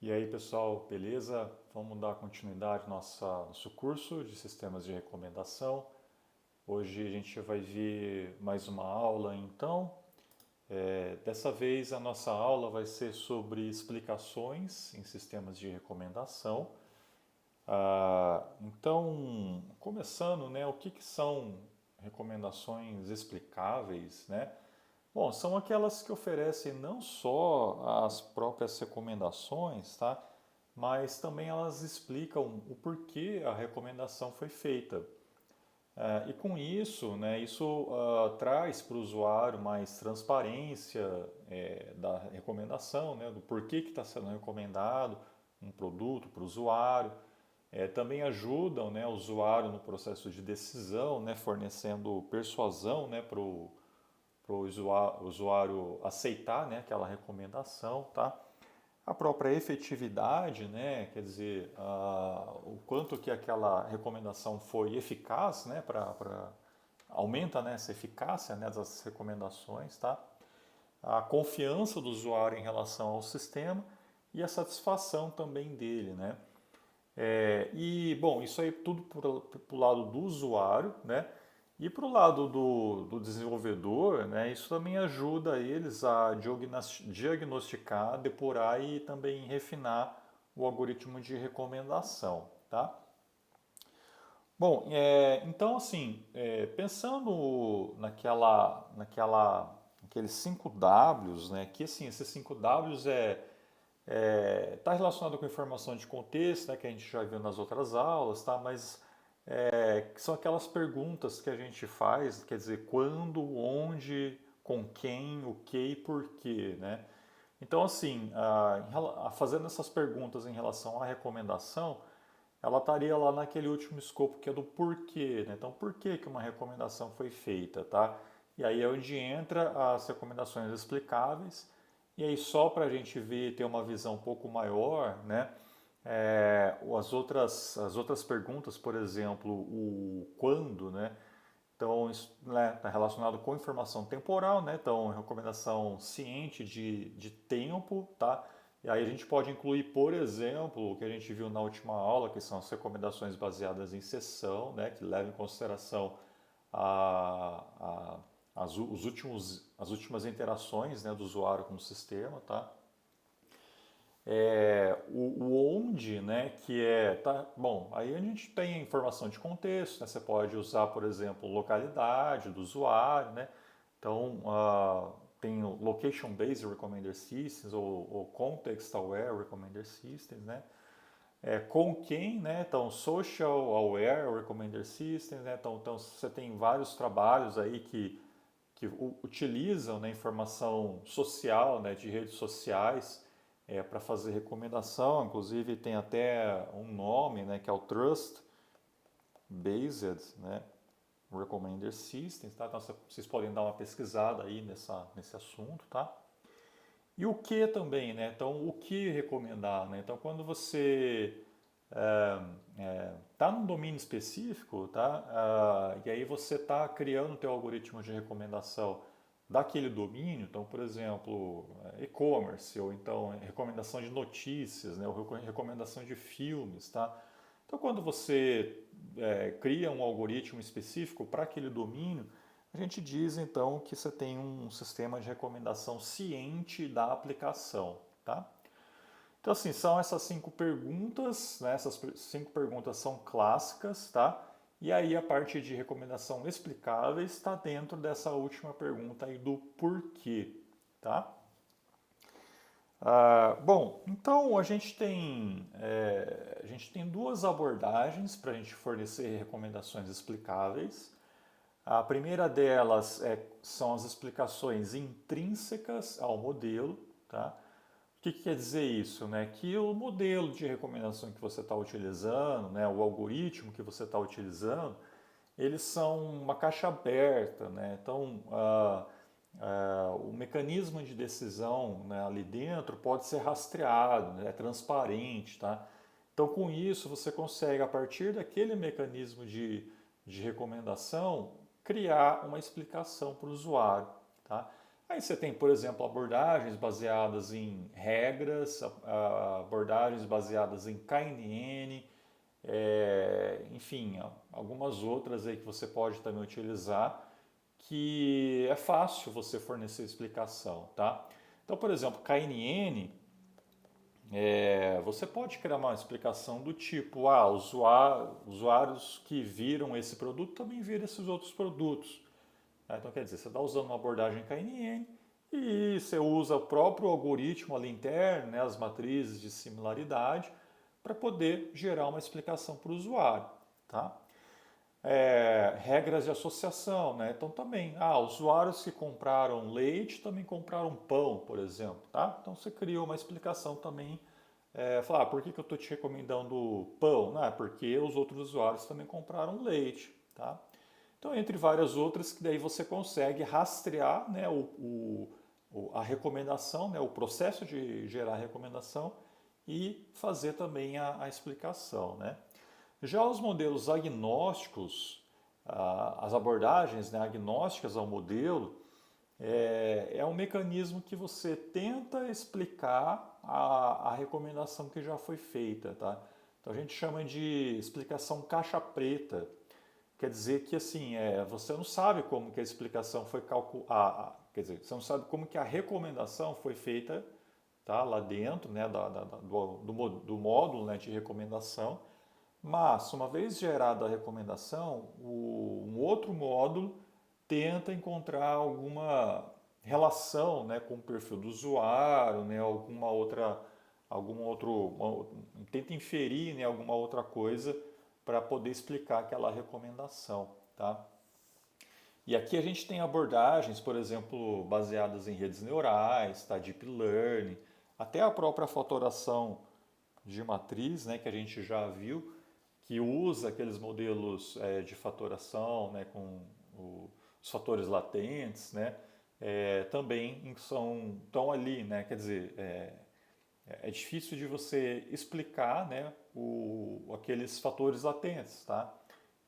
E aí, pessoal, beleza? Vamos dar continuidade ao nosso curso de sistemas de recomendação. Hoje a gente vai ver mais uma aula, então. Dessa vez a nossa aula vai ser sobre explicações em sistemas de recomendação. Então, começando, né, o que são recomendações explicáveis, né? Bom, são aquelas que oferecem não só as próprias recomendações, tá? Mas também elas explicam o porquê a recomendação foi feita. E com isso, né, isso traz para o usuário mais transparência da recomendação, né, do porquê que está sendo recomendado um produto para o usuário. Também ajudam, né, o usuário no processo de decisão, né, fornecendo persuasão, né, para o usuário aceitar, né, aquela recomendação, tá? A própria efetividade, né, quer dizer, o quanto que aquela recomendação foi eficaz, né, aumenta, né, essa eficácia, né, das recomendações, tá? A confiança do usuário em relação ao sistema e a satisfação também dele, né? Bom, isso aí tudo para o lado do usuário, né? E para o lado do desenvolvedor, né, isso também ajuda eles a diagnosticar, depurar e também refinar o algoritmo de recomendação, tá? Bom, então assim, pensando naqueles 5 Ws, né, que assim, esses 5 Ws está relacionado com informação de contexto, né, que a gente já viu nas outras aulas, tá? Mas que são aquelas perguntas que a gente faz, quer dizer, quando, onde, com quem, o que e por quê, né? Então, assim, fazendo essas perguntas em relação à recomendação, ela estaria lá naquele último escopo que é do porquê, né? Então, por que que uma recomendação foi feita, tá? E aí é onde entra as recomendações explicáveis, e aí só para a gente ver, ter uma visão um pouco maior, né? As outras perguntas, por exemplo, o quando, né? Então, isso está relacionado com informação temporal, né? Então, recomendação ciente de tempo, tá? E aí a gente pode incluir, por exemplo, o que a gente viu na última aula, que são as recomendações baseadas em sessão, né? Que levam em consideração a, a, as últimas interações, né, do usuário com o sistema, tá? O onde, né, que tá, bom, aí a gente tem a informação de contexto, né, você pode usar, por exemplo, localidade do usuário, né, então tem o Location Based Recommender Systems ou Context Aware Recommender Systems, né, com quem, né, então Social Aware Recommender Systems, né, então você tem vários trabalhos aí que utilizam, né, informação social, né, de redes sociais para fazer recomendação. Inclusive tem até um nome, né, que é o Trust Based, né, Recommender Systems. Tá? Então vocês podem dar uma pesquisada aí nesse assunto, tá? E o que também, né? Então, o que recomendar, né? Então, quando você está num domínio específico, tá? E aí você está criando o teu algoritmo de recomendação daquele domínio, então, por exemplo, e-commerce, ou então recomendação de notícias, né? Ou recomendação de filmes, tá? Então, quando você cria um algoritmo específico para aquele domínio, a gente diz então que você tem um sistema de recomendação ciente da aplicação, tá? Então, assim, são essas 5 perguntas, né? Essas 5 perguntas são clássicas, tá? E aí a parte de recomendação explicáveis está dentro dessa última pergunta aí do porquê, tá? Bom, então a gente tem duas abordagens para a gente fornecer recomendações explicáveis. A primeira delas são as explicações intrínsecas ao modelo, tá? O que quer dizer isso? Né? Que o modelo de recomendação que você está utilizando, né, o algoritmo que você está utilizando, eles são uma caixa aberta. Né? Então, o mecanismo de decisão, né, ali dentro pode ser rastreado, né, é transparente. Tá? Então, com isso, você consegue, a partir daquele mecanismo de recomendação, criar uma explicação para o usuário. Tá? Aí você tem, por exemplo, abordagens baseadas em regras, abordagens baseadas em KNN, enfim, algumas outras aí que você pode também utilizar, que é fácil você fornecer explicação, tá? Então, por exemplo, KNN, você pode criar uma explicação do tipo, usuários que viram esse produto também viram esses outros produtos. Então, quer dizer, você está usando uma abordagem KNN e você usa o próprio algoritmo ali interno, né, as matrizes de similaridade, para poder gerar uma explicação para o usuário. Tá? Regras de associação, né? Então também, usuários que compraram leite também compraram pão, por exemplo, tá? Então você criou uma explicação também, falar, por que eu estou te recomendando pão? Não, porque os outros usuários também compraram leite, tá? Então, entre várias outras, que daí você consegue rastrear, né, a recomendação, né, o processo de gerar a recomendação e fazer também a explicação, né? Já os modelos agnósticos, as abordagens, né, agnósticas ao modelo, é um mecanismo que você tenta explicar a recomendação que já foi feita, tá? Então a gente chama de explicação caixa preta. Quer dizer que assim, você não sabe como que a explicação foi calculada, quer dizer, você não sabe como que a recomendação foi feita, tá, lá dentro, né, do módulo, né, de recomendação. Mas, uma vez gerada a recomendação, um outro módulo tenta encontrar alguma relação, né, com o perfil do usuário, né, tenta inferir, né, alguma outra coisa para poder explicar aquela recomendação, tá? E aqui a gente tem abordagens, por exemplo, baseadas em redes neurais, tá? Deep Learning, até a própria fatoração de matriz, né, que a gente já viu, que usa aqueles modelos de fatoração, né, com os fatores latentes, né, também estão ali, né, quer dizer, é difícil de você explicar, né, aqueles fatores latentes, tá?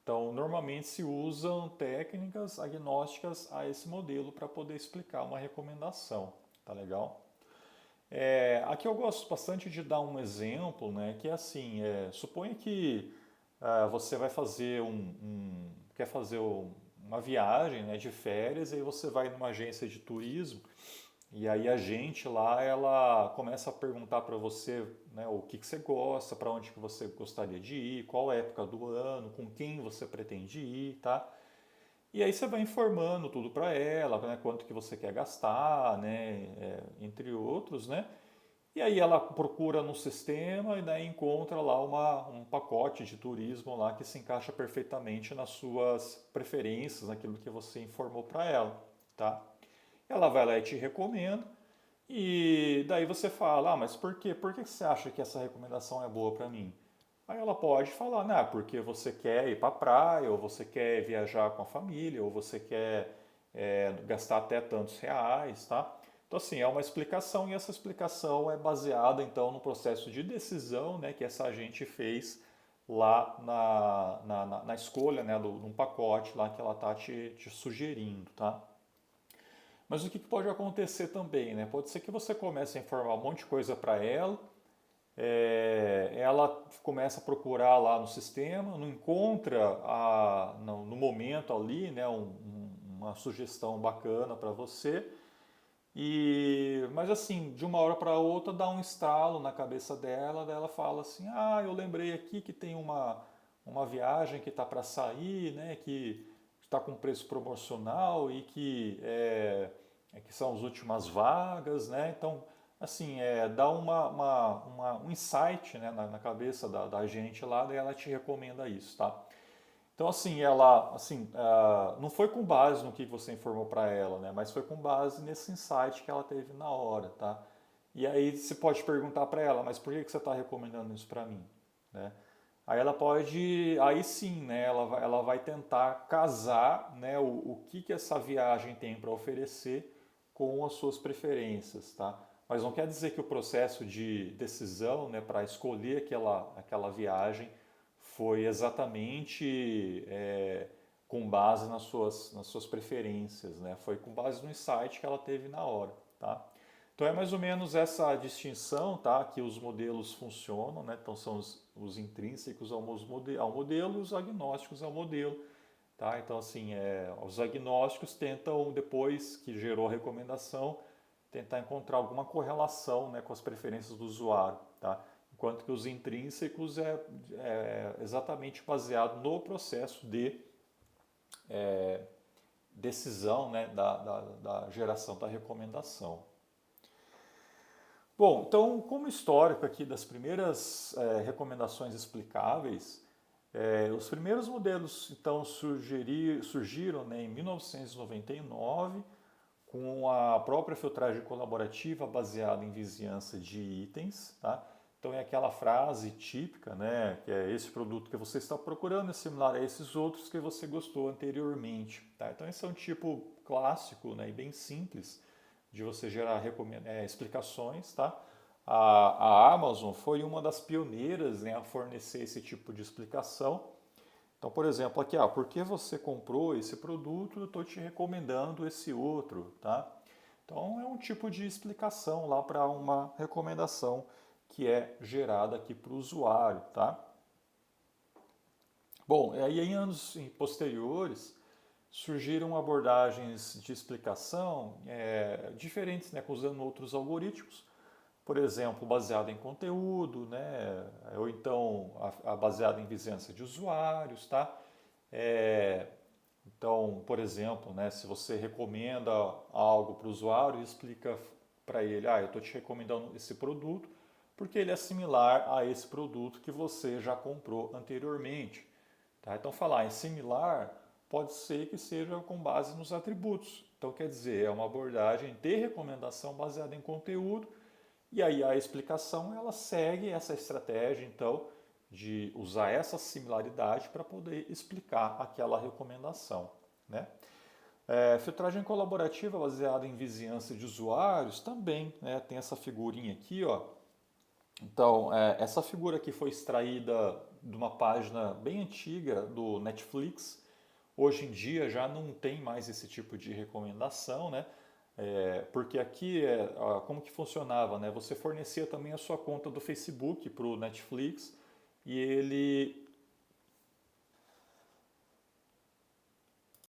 Então, normalmente se usam técnicas agnósticas a esse modelo para poder explicar uma recomendação, tá legal? Aqui eu gosto bastante de dar um exemplo, né, que é assim, suponha que você vai fazer quer fazer uma viagem, né, de férias, e aí você vai numa agência de turismo e aí a gente lá, ela começa a perguntar para você, né, o que você gosta, para onde que você gostaria de ir, qual época do ano, com quem você pretende ir, tá? E aí você vai informando tudo para ela, né, quanto que você quer gastar, né, entre outros, né? E aí ela procura no sistema e daí encontra lá um pacote de turismo lá que se encaixa perfeitamente nas suas preferências, naquilo que você informou para ela, tá? Ela vai lá e te recomenda, e daí você fala, mas por quê? Por que você acha que essa recomendação é boa para mim? Aí ela pode falar, né, porque você quer ir para a praia, ou você quer viajar com a família, ou você quer gastar até tantos reais, tá? Então assim, é uma explicação e essa explicação é baseada então no processo de decisão, né, que essa agente fez lá na escolha, né, num pacote lá que ela está te sugerindo, tá? Mas o que pode acontecer também, né? Pode ser que você comece a informar um monte de coisa para ela, ela começa a procurar lá no sistema, não encontra no momento ali, né, uma sugestão bacana para você, mas assim, de uma hora para outra dá um estalo na cabeça dela, daí ela fala assim, eu lembrei aqui que tem uma viagem que está para sair, né, que está com preço promocional e que são as últimas vagas, né? Então, assim, dá um insight, né, na cabeça da gente lá, daí ela te recomenda isso, tá? Então, assim, ela, assim, não foi com base no que você informou para ela, né? Mas foi com base nesse insight que ela teve na hora, tá? E aí você pode perguntar para ela, mas por que você está recomendando isso para mim, né? Aí ela pode, aí sim, né? Ela vai tentar casar, né? O que essa viagem tem para oferecer com as suas preferências, tá? Mas não quer dizer que o processo de decisão, né, para escolher aquela viagem foi exatamente com base nas suas preferências, né? Foi com base no insight que ela teve na hora, tá? Então é mais ou menos essa distinção, tá? Que os modelos funcionam, né? Então são os intrínsecos ao modelo e os agnósticos ao modelo, tá? Então assim, os agnósticos tentam, depois que gerou a recomendação, tentar encontrar alguma correlação, né, com as preferências do usuário, tá? Enquanto que os intrínsecos é exatamente baseado no processo de decisão, né, da geração da recomendação. Bom, então, como histórico aqui das primeiras recomendações explicáveis, os primeiros modelos então surgiram, né, em 1999 com a própria filtragem colaborativa baseada em vizinhança de itens, tá? Então é aquela frase típica, né, que é esse produto que você está procurando é similar a esses outros que você gostou anteriormente, tá? Então esse é um tipo clássico, né, e bem simples de você gerar explicações, tá? A Amazon foi uma das pioneiras, né, a fornecer esse tipo de explicação. Então, por exemplo, aqui, por que você comprou esse produto? Eu estou te recomendando esse outro, tá? Então, é um tipo de explicação lá para uma recomendação que é gerada aqui para o usuário, tá? Bom, e aí em anos posteriores surgiram abordagens de explicação diferentes, né, usando outros algoritmos, por exemplo, baseado em conteúdo, né, ou então baseado em vizinhança de usuários, tá? É, então, por exemplo, né, se você recomenda algo para o usuário e explica para ele, eu estou te recomendando esse produto porque ele é similar a esse produto que você já comprou anteriormente. Tá? Então, falar em similar pode ser que seja com base nos atributos. Então, quer dizer, é uma abordagem de recomendação baseada em conteúdo e aí a explicação ela segue essa estratégia, então, de usar essa similaridade para poder explicar aquela recomendação, né? Filtragem colaborativa baseada em vizinhança de usuários também, né? Tem essa figurinha aqui, ó. Então, essa figura aqui foi extraída de uma página bem antiga do Netflix. Hoje em dia já não tem mais esse tipo de recomendação, né? Porque aqui como que funcionava, né? Você fornecia também a sua conta do Facebook para o Netflix e ele